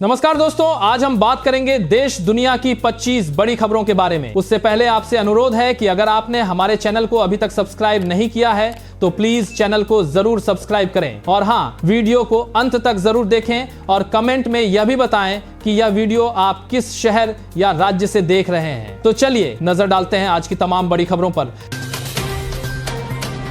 नमस्कार दोस्तों, आज हम बात करेंगे देश दुनिया की 25 बड़ी खबरों के बारे में। उससे पहले आपसे अनुरोध है कि अगर आपने हमारे चैनल को अभी तक सब्सक्राइब नहीं किया है तो प्लीज चैनल को जरूर सब्सक्राइब करें और हाँ, वीडियो को अंत तक जरूर देखें और कमेंट में यह भी बताएं कि यह वीडियो आप किस शहर या राज्य से देख रहे हैं। तो चलिए नजर डालते हैं आज की तमाम बड़ी खबरों पर।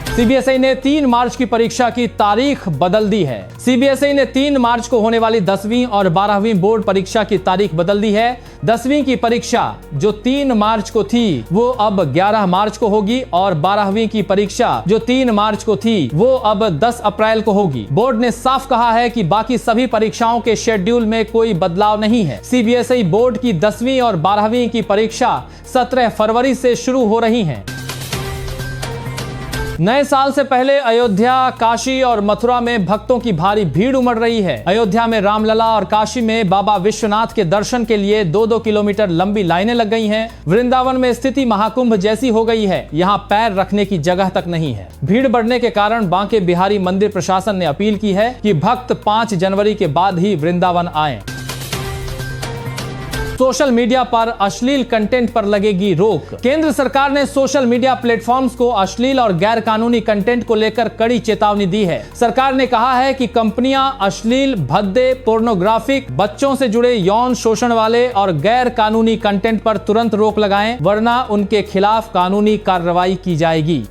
सीबीएसई ने 3 मार्च की परीक्षा की तारीख बदल दी है। सीबीएसई ने 3 मार्च को होने वाली 10वीं और 12वीं बोर्ड परीक्षा की तारीख बदल दी है। 10वीं की परीक्षा जो 3 मार्च को थी वो अब 11 मार्च को होगी और 12वीं की परीक्षा जो 3 मार्च को थी वो अब 10 अप्रैल को होगी। बोर्ड ने साफ कहा है कि बाकी सभी परीक्षाओं के शेड्यूल में कोई बदलाव नहीं है। सीबीएसई बोर्ड की 10वीं और 12वीं की परीक्षा 17 फरवरी से शुरू हो रही है। नए साल से पहले अयोध्या, काशी और मथुरा में भक्तों की भारी भीड़ उमड़ रही है। अयोध्या में रामलला और काशी में बाबा विश्वनाथ के दर्शन के लिए 2-2 किलोमीटर लंबी लाइनें लग गई हैं। वृंदावन में स्थिति महाकुंभ जैसी हो गई है, यहाँ पैर रखने की जगह तक नहीं है। भीड़ बढ़ने के कारण बांके बिहारी मंदिर प्रशासन ने अपील की है कि भक्त 5 जनवरी के बाद ही वृंदावन आएं। सोशल मीडिया पर अश्लील कंटेंट पर लगेगी रोक। केंद्र सरकार ने सोशल मीडिया प्लेटफॉर्म्स को अश्लील और गैर कानूनी कंटेंट को लेकर कड़ी चेतावनी दी है। सरकार ने कहा है कि कंपनियां अश्लील, भद्दे, पोर्नोग्राफिक, बच्चों से जुड़े यौन शोषण वाले और गैर कानूनी कंटेंट पर तुरंत रोक लगाएं, वरना उनके खिलाफ कानूनी कार्रवाई की जाएगी।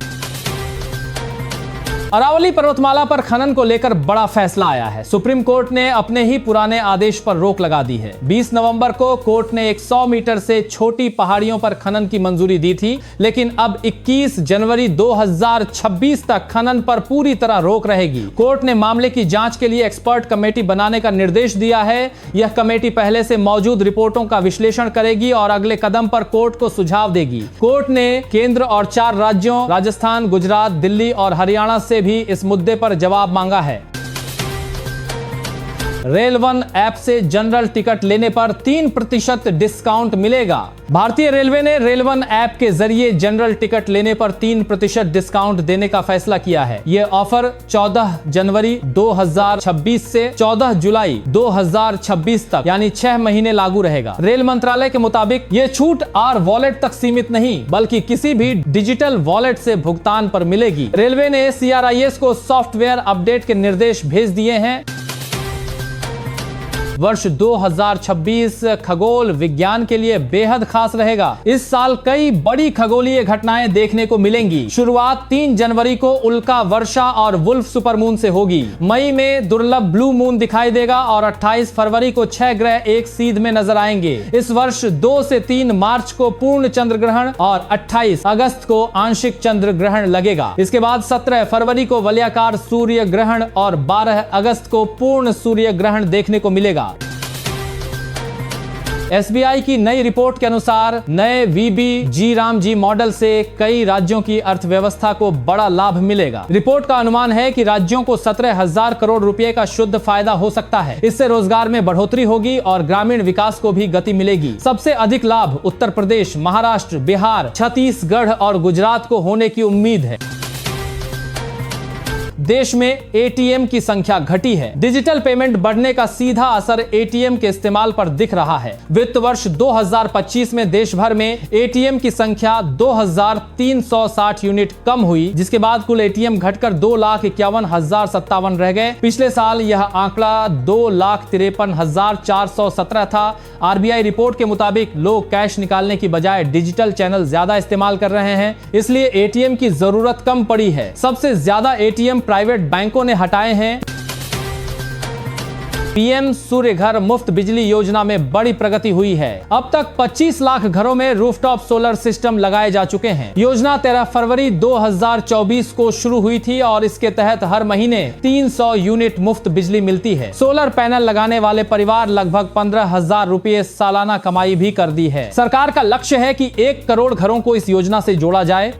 अरावली पर्वतमाला पर खनन को लेकर बड़ा फैसला आया है। सुप्रीम कोर्ट ने अपने ही पुराने आदेश पर रोक लगा दी है। 20 नवंबर को कोर्ट ने 100 मीटर से छोटी पहाड़ियों पर खनन की मंजूरी दी थी, लेकिन अब 21 जनवरी 2026 तक खनन पर पूरी तरह रोक रहेगी। कोर्ट ने मामले की जांच के लिए एक्सपर्ट कमेटी बनाने का निर्देश दिया है। यह कमेटी पहले से मौजूद रिपोर्टों का विश्लेषण करेगी और अगले कदम पर कोर्ट को सुझाव देगी। कोर्ट ने केंद्र और 4 राज्यों राजस्थान, गुजरात, दिल्ली और हरियाणा से भी इस मुद्दे पर जवाब मांगा है। रेल वन ऐप से जनरल टिकट लेने पर 3% डिस्काउंट मिलेगा। भारतीय रेलवे ने रेल वन ऐप के जरिए जनरल टिकट लेने पर 3% डिस्काउंट देने का फैसला किया है। यह ऑफर 14 जनवरी 2026 से 14 जुलाई 2026 तक यानी 6 महीने लागू रहेगा। रेल मंत्रालय के मुताबिक यह छूट आर वॉलेट तक सीमित नहीं बल्कि किसी भी डिजिटल वॉलेट से भुगतान पर मिलेगी। रेलवे ने CRIS को सॉफ्टवेयर अपडेट के निर्देश भेज दिए हैं। वर्ष 2026 खगोल विज्ञान के लिए बेहद खास रहेगा। इस साल कई बड़ी खगोलीय घटनाएं देखने को मिलेंगी। शुरुआत 3 जनवरी को उल्का वर्षा और वुल्फ सुपरमून से होगी। मई में दुर्लभ ब्लू मून दिखाई देगा और 28 फरवरी को 6 ग्रह एक सीध में नजर आएंगे। इस वर्ष 2 से 3 मार्च को पूर्ण चंद्र ग्रहण और 28 अगस्त को आंशिक चंद्र ग्रहण लगेगा। इसके बाद 17 फरवरी को वलयाकार सूर्य ग्रहण और 12 अगस्त को पूर्ण सूर्य ग्रहण देखने को मिलेगा। SBI की नई रिपोर्ट के अनुसार नए VBG-रामजी मॉडल से कई राज्यों की अर्थव्यवस्था को बड़ा लाभ मिलेगा। रिपोर्ट का अनुमान है कि राज्यों को 17,000 करोड़ रुपए का शुद्ध फायदा हो सकता है। इससे रोजगार में बढ़ोतरी होगी और ग्रामीण विकास को भी गति मिलेगी। सबसे अधिक लाभ उत्तर प्रदेश, महाराष्ट्र, बिहार, छत्तीसगढ़ और गुजरात को होने की उम्मीद है। देश में ATM की संख्या घटी है। डिजिटल पेमेंट बढ़ने का सीधा असर ATM के इस्तेमाल पर दिख रहा है। वित्त वर्ष 2025 में देश भर में ATM की संख्या 2,360 यूनिट कम हुई, जिसके बाद कुल ATM घटकर 2,51,057 रह गए। पिछले साल यह आंकड़ा 2,53,417 था। RBI रिपोर्ट के मुताबिक लोग कैश निकालने की बजाय डिजिटल चैनल ज्यादा इस्तेमाल कर रहे हैं, इसलिए ATM की जरूरत कम पड़ी है। सबसे ज्यादा ATM प्राइवेट बैंकों ने हटाए हैं। PM सूर्य घर मुफ्त बिजली योजना में बड़ी प्रगति हुई है। अब तक 25 लाख घरों में रूफटॉप सोलर सिस्टम लगाए जा चुके हैं। योजना 13 फरवरी 2024 को शुरू हुई थी और इसके तहत हर महीने 300 यूनिट मुफ्त बिजली मिलती है। सोलर पैनल लगाने वाले परिवार लगभग 15,000 रुपए सालाना कमाई भी कर दी है। सरकार का लक्ष्य है कि 1 करोड़ घरों को इस योजना से जोड़ा जाए।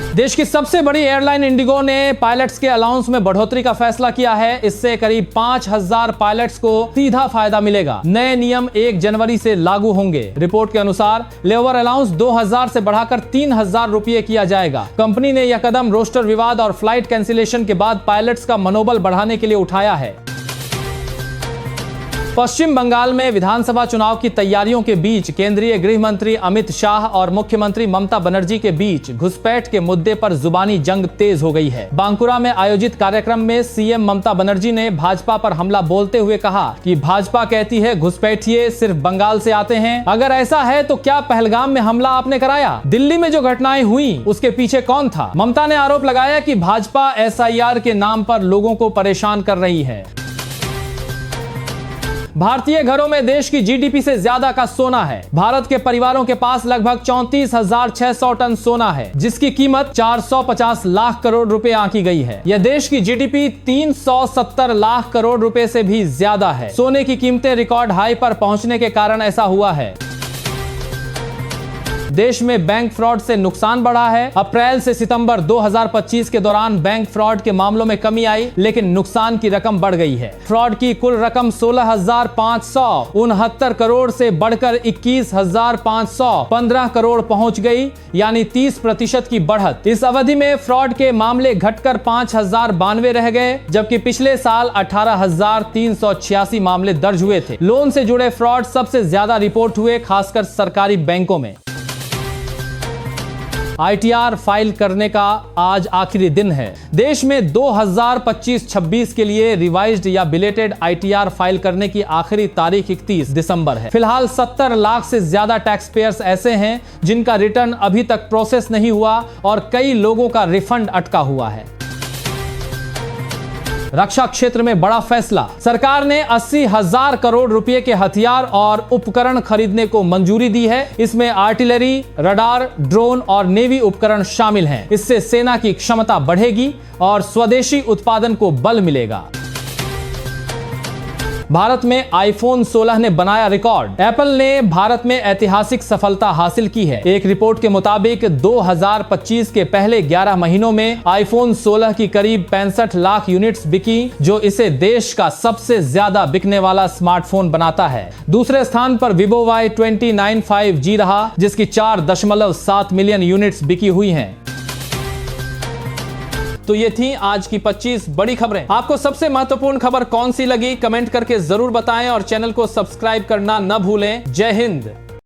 देश की सबसे बड़ी एयरलाइन इंडिगो ने पायलट्स के अलाउंस में बढ़ोतरी का फैसला किया है। इससे करीब 5,000 पायलट्स को सीधा फायदा मिलेगा। नए नियम 1 जनवरी से लागू होंगे। रिपोर्ट के अनुसार लेबर अलाउंस 2,000 से बढ़ाकर 3,000 रुपए किया जाएगा। कंपनी ने यह कदम रोस्टर विवाद और फ्लाइट कैंसिलेशन के बाद पायलट्स का मनोबल बढ़ाने के लिए उठाया है। पश्चिम बंगाल में विधानसभा चुनाव की तैयारियों के बीच केंद्रीय गृह मंत्री अमित शाह और मुख्यमंत्री ममता बनर्जी के बीच घुसपैठ के मुद्दे पर जुबानी जंग तेज हो गई है। बांकुरा में आयोजित कार्यक्रम में सीएम ममता बनर्जी ने भाजपा पर हमला बोलते हुए कहा कि भाजपा कहती है घुसपैठिए सिर्फ बंगाल से आते हैं। अगर ऐसा है तो क्या पहलगाम में हमला आपने कराया? दिल्ली में जो घटनाएं हुई उसके पीछे कौन था? ममता ने आरोप लगाया कि भाजपा एसआईआर के नाम पर लोगों को परेशान कर रही है। भारतीय घरों में देश की जीडीपी से ज्यादा का सोना है। भारत के परिवारों के पास लगभग 34,600 टन सोना है, जिसकी कीमत 450 लाख करोड़ रुपए आंकी गई है। यह देश की जीडीपी 370 लाख करोड़ रुपए से भी ज्यादा है। सोने की कीमतें रिकॉर्ड हाई पर पहुंचने के कारण ऐसा हुआ है। देश में बैंक फ्रॉड से नुकसान बढ़ा है। अप्रैल से सितंबर 2025 के दौरान बैंक फ्रॉड के मामलों में कमी आई, लेकिन नुकसान की रकम बढ़ गई है। फ्रॉड की कुल रकम 16,569 करोड़ से बढ़कर 21,515 करोड़ पहुंच गई, यानी 30% की बढ़त। इस अवधि में फ्रॉड के मामले घटकर 5,092 रह गए, जबकि पिछले साल 18,386 मामले दर्ज हुए थे। लोन से जुड़े फ्रॉड सबसे ज्यादा रिपोर्ट हुए, खासकर सरकारी बैंकों में। आईटीआर फाइल करने का आज आखिरी दिन है। देश में 2025-26 के लिए रिवाइज्ड या बिलेटेड आईटीआर फाइल करने की आखिरी तारीख 31 दिसंबर है। फिलहाल 70 लाख से ज्यादा टैक्स पेयर्स ऐसे हैं जिनका रिटर्न अभी तक प्रोसेस नहीं हुआ और कई लोगों का रिफंड अटका हुआ है। रक्षा क्षेत्र में बड़ा फैसला। सरकार ने 80,000 करोड़ रुपए के हथियार और उपकरण खरीदने को मंजूरी दी है। इसमें आर्टिलरी, रडार, ड्रोन और नेवी उपकरण शामिल हैं। इससे सेना की क्षमता बढ़ेगी और स्वदेशी उत्पादन को बल मिलेगा। भारत में आईफोन 16 ने बनाया रिकॉर्ड। एप्पल ने भारत में ऐतिहासिक सफलता हासिल की है। एक रिपोर्ट के मुताबिक 2025 के पहले 11 महीनों में आईफोन 16 की करीब 65 लाख यूनिट्स बिकी, जो इसे देश का सबसे ज्यादा बिकने वाला स्मार्टफोन बनाता है। दूसरे स्थान पर Vivo Y29 5G रहा, जिसकी 4.7 मिलियन यूनिट्स बिकी हुई हैं। तो ये थी आज की 25 बड़ी खबरें। आपको सबसे महत्वपूर्ण खबर कौन सी लगी कमेंट करके जरूर बताएं और चैनल को सब्सक्राइब करना न भूलें। जय हिंद।